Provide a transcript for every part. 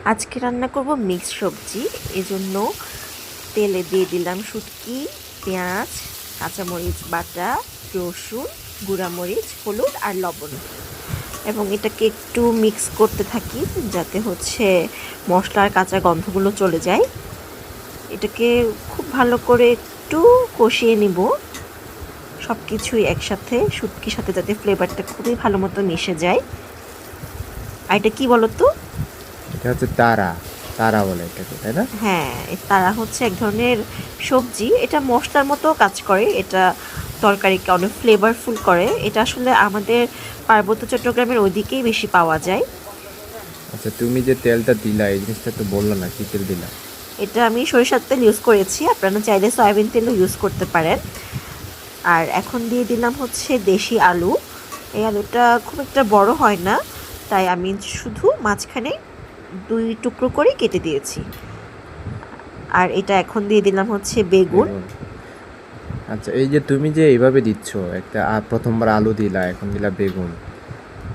আজকে রান্না করব মিক্স সবজি। এজন্য তেলে দিয়ে দিলাম শুটকি, পেঁয়াজ, কাঁচামরিচ বাটা, রসুন, গুঁড়ামরিচ, হলুদ আর লবণ, এবং এটাকে একটু মিক্স করতে থাকি যাতে মশলার কাঁচা গন্ধগুলো চলে যায়। এটাকে খুব ভালো করে একটু কষিয়ে নিব, সব কিছুই একসাথে শুটকির সাথে যাতে ফ্লেভারটা খুবই ভালো মতো মিশে যায়। আর এটা কি বলো তো? এটা হচ্ছে তারা, তারা বলে এটাকে, তাই না? হ্যাঁ, তারা এক ধরনের সবজি। এটা মশলার মতো কাজ করে। এটা তরকারিকে অনেক ফ্লেভারফুল করে। এটা আসলে আমাদের পার্বত্য চট্টগ্রামের ওইদিকেই বেশি পাওয়া যায়। আচ্ছা, তুমি যে তেলটা দিলা এই জিনিসটা তো বললো না, কি তেল দিলা? এটা আমি সরিষার তেল ইউজ করেছি, আপনারা চাইলে সয়াবিন তেলও ইউজ করতে পারেন। আর এখন দিয়ে দিলাম দেশি আলু। এই আলুটা খুব একটা বড় হয় না, তাই আমি শুধু মাঝখানে 2 টুকরো করে কেটে দিয়েছি। আর এটা এখন দিয়ে দিলাম বেগুন। বেগুন। আচ্ছা, এই যে তুমি যে এইভাবে দিচ্ছ, একটা প্রথমবার আলু দিলা, এখন দিলা বেগুন,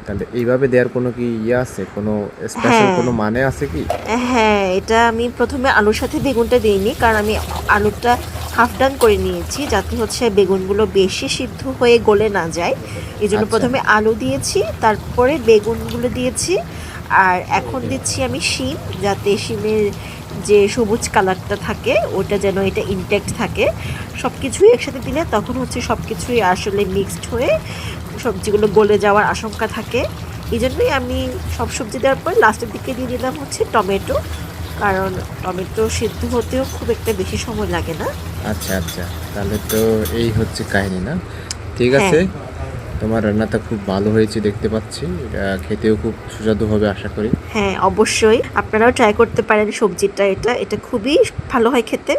তাহলে এইভাবে দেওয়ার কোনো কি ইয়ে আছে, কোনো স্পেশাল হ্যাঁ, কোনো মানে আছে কি? হ্যাঁ, এটা আমি প্রথমে আলুর সাথে বেগুনটা দিইনি, কারণ আমি আলুটা হাফ ডান করে নিয়েছি যাতে বেগুনগুলো বেশি সিদ্ধ হয়ে গলে না যায়। এই জন্য আচ্ছা, প্রথমে আলু দিয়েছি, তারপরে বেগুনগুলো দিয়েছি। আর এখন দিচ্ছি আমি শিম, যাতে শিমের যে সবুজ কালারটা থাকে ওটা যেন এটা ইনট্যাক্ট থাকে। সব কিছুই একসাথে দিলে তখন সব কিছুই আসলে মিক্সড হয়ে সবজিগুলো গলে যাওয়ার আশঙ্কা থাকে। এই জন্যই আমি সব সবজি দেওয়ার পর লাস্টের দিকে দিয়ে দিলাম টমেটো, কারণ টমেটো সিদ্ধ হতেও খুব একটা বেশি সময় লাগে না। আচ্ছা, আচ্ছা, তাহলে তো এই হচ্ছে কাহিনী, না? ঠিক হ্যাঁ, আছে, তোমার রান্নাটা খুব ভালো হয়েছে দেখতে পাচ্ছি, এটা খেতেও খুব সুস্বাদু হবে আশা করি। হ্যাঁ, অবশ্যই আপনারাও ট্রাই করতে পারেন সবজিটা। এটা এটা খুবই ভালো হয় খেতে।